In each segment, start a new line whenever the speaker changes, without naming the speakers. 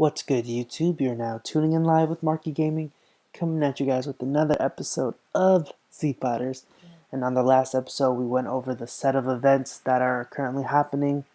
What's good, YouTube? You're now tuning in live with Marky Gaming, coming at you guys with another episode of Z Fighters. And on the last episode, we went over the set of events that are currently happening,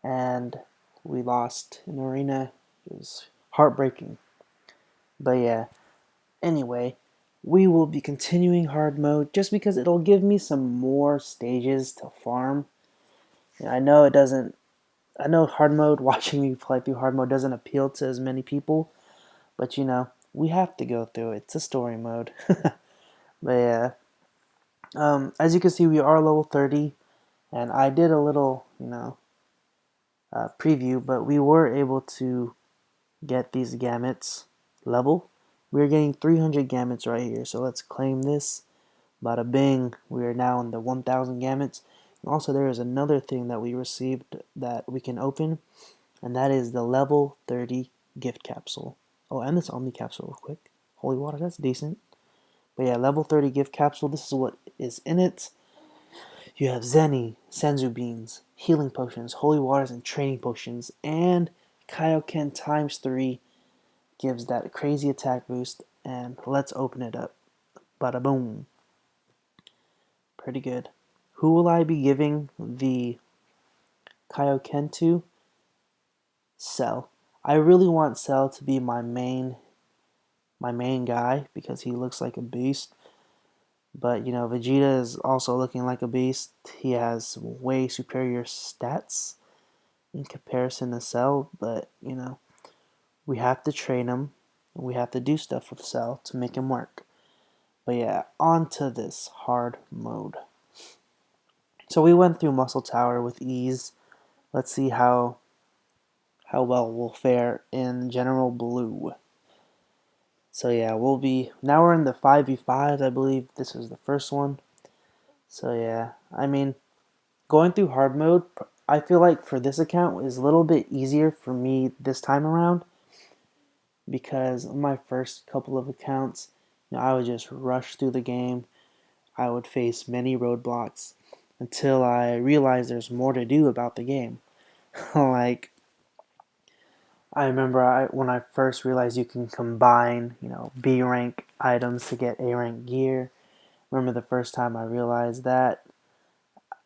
and we lost in arena. It was heartbreaking. But yeah, anyway, we will be continuing hard mode just because it'll give me some more stages to farm. I know it doesn't. I know hard mode, watching me play through hard mode doesn't appeal to as many people. But we have to go through it. It's a story mode. But yeah, as you can see, we are level 30, and I did a little, preview, but we were able to get these gamuts level. We're getting 300 gamuts right here, so let's claim this. Bada bing, we are now in the 1,000 gamuts. Also, there is another thing that we received that we can open, and that is the level 30 gift capsule. Oh, and this Omni capsule real quick. Holy water, that's decent. But yeah, level 30 gift capsule. This is what is in it. You have Zenny, Senzu beans, healing potions, holy waters, and training potions. And Kaioken times 3 gives that crazy attack boost. And let's open it up. Bada boom. Pretty good. Who will I be giving the Kaioken to? Cell. I really want Cell to be my main guy because he looks like a beast. But Vegeta is also looking like a beast. He has way superior stats in comparison to Cell, but we have to train him. We have to do stuff with Cell to make him work. But yeah, on to this hard mode. So we went through Muscle Tower with ease. Let's see how well we'll fare in General Blue. So yeah, now we're in the 5v5s, I believe this is the first one. So yeah, I mean, going through hard mode, I feel like for this account is a little bit easier for me this time around because my first couple of accounts, I would just rush through the game. I would face many roadblocks until I realized there's more to do about the game. Like, I remember when I first realized you can combine, B rank items to get A rank gear. Remember the first time I realized that.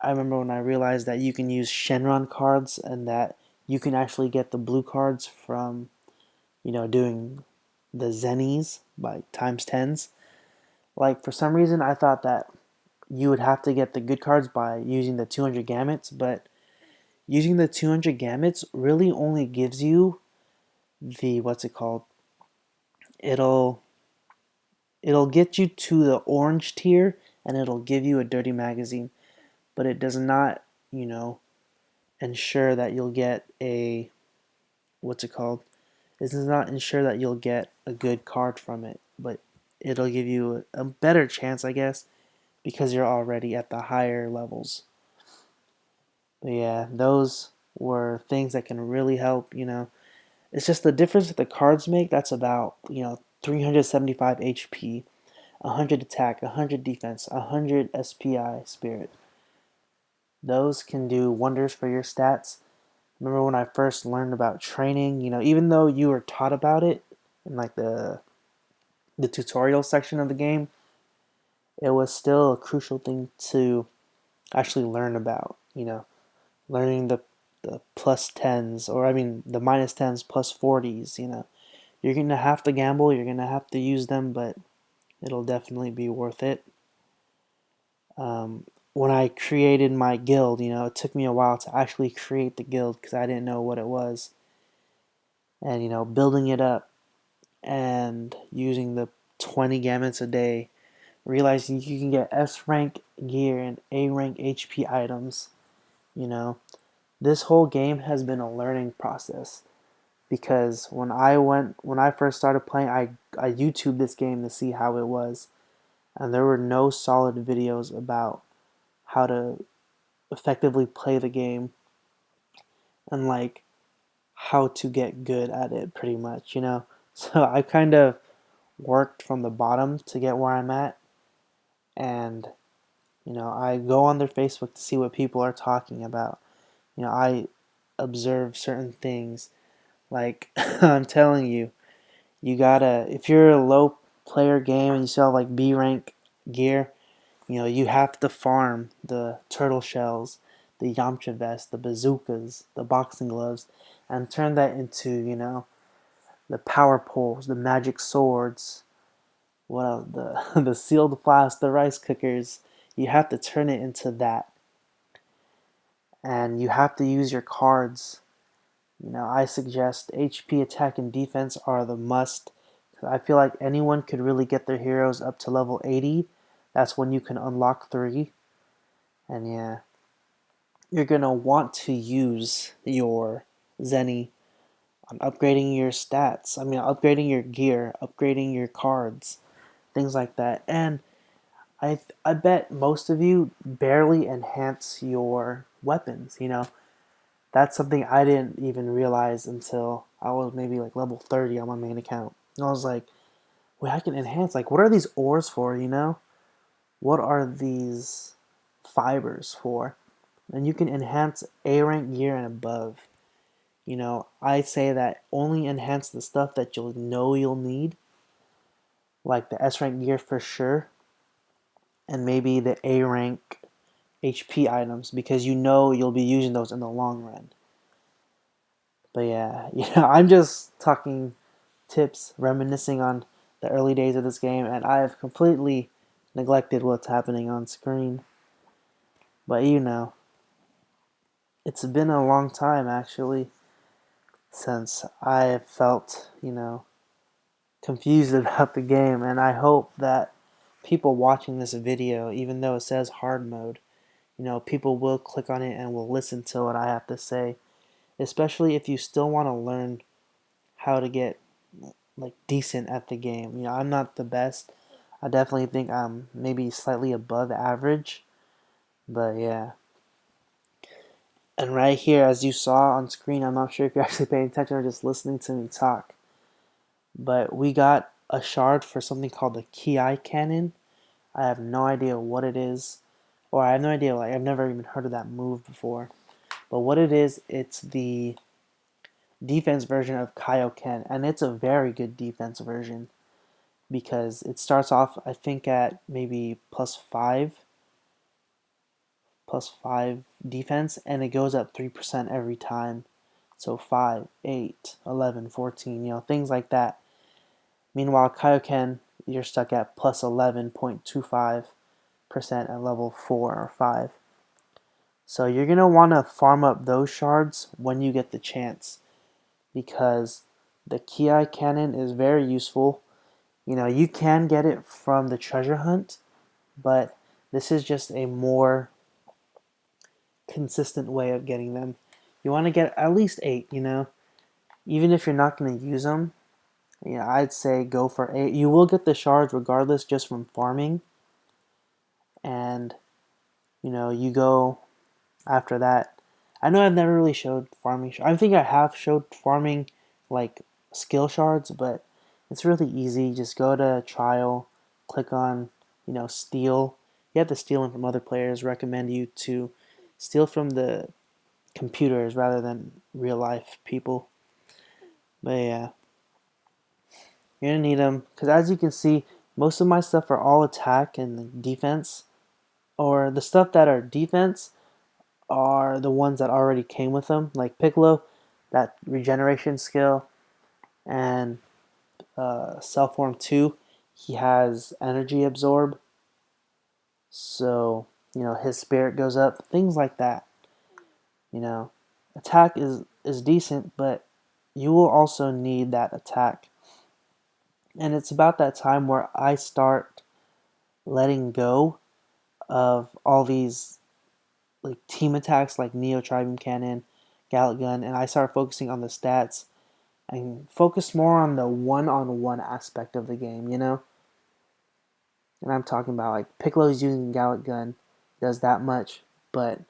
I remember when I realized that you can use Shenron cards and that you can actually get the blue cards from, doing the Zennies by times 10s. Like, for some reason, I thought that you would have to get the good cards by using the 200 gamuts, but using the 200 gamuts really only gives you the, what's it called? It'll get you to the orange tier and it'll give you a dirty magazine, but it does not, ensure that you'll get a what's it called? It does not ensure that you'll get a good card from it, but it'll give you a better chance, I guess, because you're already at the higher levels. But yeah, those were things that can really help. It's just the difference that the cards make. That's about 375 HP, 100 attack, 100 defense, 100 SPI spirit. Those can do wonders for your stats. Remember when I first learned about training, even though you were taught about it in like the tutorial section of the game, it was still a crucial thing to actually learn about, learning the plus 10s, or I mean the minus 10s, plus 40s, You're going to have to gamble, you're going to have to use them, but it'll definitely be worth it. When I created my guild, it took me a while to actually create the guild because I didn't know what it was. And, building it up and using the 20 gamuts a day, realizing you can get S rank gear and A rank HP items, this whole game has been a learning process because when I first started playing, I YouTubed this game to see how it was, and there were no solid videos about how to effectively play the game and like how to get good at it pretty much. So I kind of worked from the bottom to get where I'm at, and I go on their Facebook to see what people are talking about. I observe certain things Like, I'm telling you, you gotta, if you're a low player game and you still have like B rank gear, you have to farm the turtle shells, the Yamcha vest, the bazookas, the boxing gloves, and turn that into, the power poles, the magic swords, what else, the sealed flask, the rice cookers. You have to turn it into that. And you have to use your cards. I suggest HP, attack, and defense are the must. I feel like anyone could really get their heroes up to level 80. That's when you can unlock 3. And yeah, you're going to want to use your Zenny on upgrading your stats. I mean, upgrading your gear, upgrading your cards, things like that. And I bet most of you barely enhance your weapons. That's something I didn't even realize until I was maybe like level 30 on my main account. And I was like, wait, I can enhance. Like, what are these ores for? What are these fibers for? And you can enhance A rank gear and above. I say that only enhance the stuff that you'll need, like the S rank gear for sure, and maybe the A rank HP items because you'll be using those in the long run. But yeah, I'm just talking tips, reminiscing on the early days of this game, and I have completely neglected what's happening on screen. But it's been a long time actually since I have felt, confused about the game, and I hope that people watching this video, even though it says hard mode, people will click on it and will listen to what I have to say, especially if you still want to learn how to get like decent at the game. I'm not the best. I definitely think I'm maybe slightly above average, but yeah. And right here, as you saw on screen, I'm not sure if you're actually paying attention or just listening to me talk, but we got a shard for something called the Ki cannon. I have no idea what it is, or I have no idea, like I've never even heard of that move before. But what it is, it's the defense version of Kaioken, and it's a very good defense version because it starts off, I think, at maybe plus 5 defense, and it goes up 3% every time. So 5, 8, 11, 14, things like that. Meanwhile, Kaioken, you're stuck at plus 11.25% at level 4 or 5. So you're going to want to farm up those shards when you get the chance because the Ki cannon is very useful. You can get it from the treasure hunt, but this is just a more consistent way of getting them. You want to get at least 8, even if you're not going to use them. I'd say go for 8. You will get the shards regardless just from farming, and you go after that. I know I've never really showed farming. I think I have showed farming like skill shards, but it's really easy. Just go to trial, click on steal. You have to steal them from other players. Recommend you to steal from the computers rather than real life people. But yeah, you're gonna need them because as you can see, most of my stuff are all attack and defense, or the stuff that are defense are the ones that already came with them, like Piccolo, that regeneration skill, and Self Form 2, he has energy absorb, so his spirit goes up, things like that. You know, attack is decent, but you will also need that attack. And it's about that time where I start letting go of all these like team attacks like Neo Tribeam Cannon, Gallet Gun, and I start focusing on the stats and focus more on the one-on-one aspect of the game. And I'm talking about like Piccolo's using Gallet Gun, does that much, but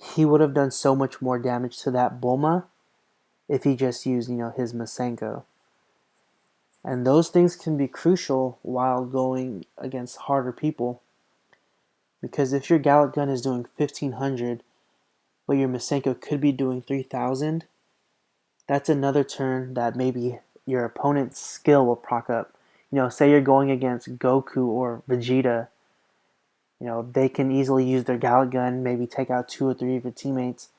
he would have done so much more damage to that Bulma if he just used, his Masenko. And those things can be crucial while going against harder people. Because if your Gallet Gun is doing 1500, but your Masenko could be doing 3000, that's another turn that maybe your opponent's skill will proc up. Say you're going against Goku or Vegeta, they can easily use their Gallic Gun, maybe take out 2 or 3 of your teammates,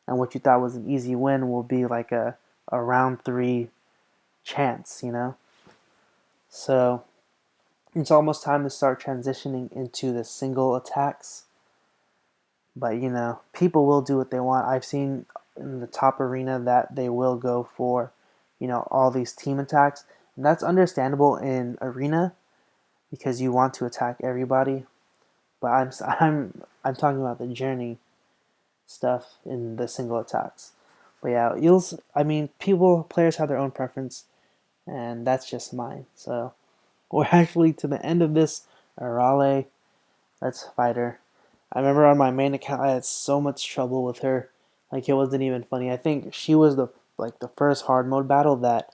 and what you thought was an easy win will be like a round 3 chance. So it's almost time to start transitioning into the single attacks. But people will do what they want. I've seen in the top arena that they will go for, all these team attacks. And that's understandable in arena because you want to attack everybody. But I'm talking about the journey stuff in the single attacks. But yeah, players have their own preference, and that's just mine. So we're actually to the end of this Arale. Let's fight her. I remember on my main account I had so much trouble with her. Like it wasn't even funny. I think she was the first hard mode battle that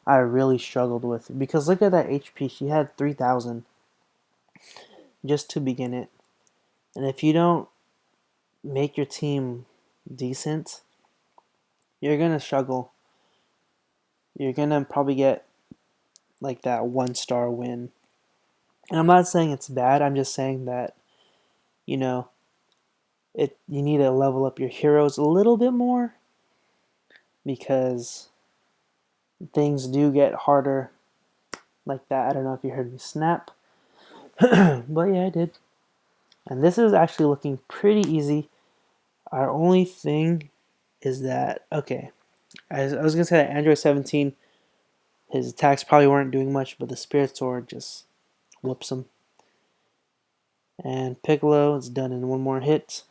I really struggled with because look at that HP. She had 3,000 just to begin it. And if you don't make your team decent, you're going to struggle. You're going to probably get like that 1-star win. And I'm not saying it's bad. I'm just saying that you know, you need to level up your heroes a little bit more because things do get harder like that. I don't know if you heard me snap, but yeah, I did. And this is actually looking pretty easy. Our only thing is that, okay, I was going to say that Android 17, his attacks probably weren't doing much, but the Spirit Sword just whoops him. And Piccolo is done in one more hit.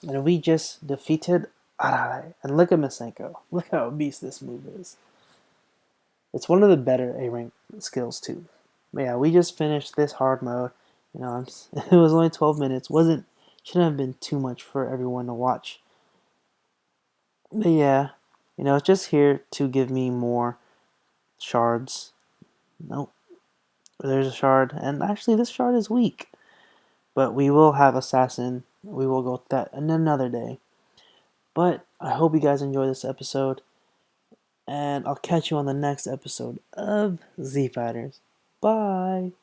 And we just defeated Arai. And look at Masenko. Look how a beast this move is. It's one of the better A-rank skills too. But yeah, we just finished this hard mode. It was only 12 minutes. Shouldn't have been too much for everyone to watch. But yeah, it's just here to give me more shards. Nope. There's a shard. And actually, this shard is weak. But we will have Assassin. We will go with that another day. But I hope you guys enjoy this episode. And I'll catch you on the next episode of Z Fighters. Bye.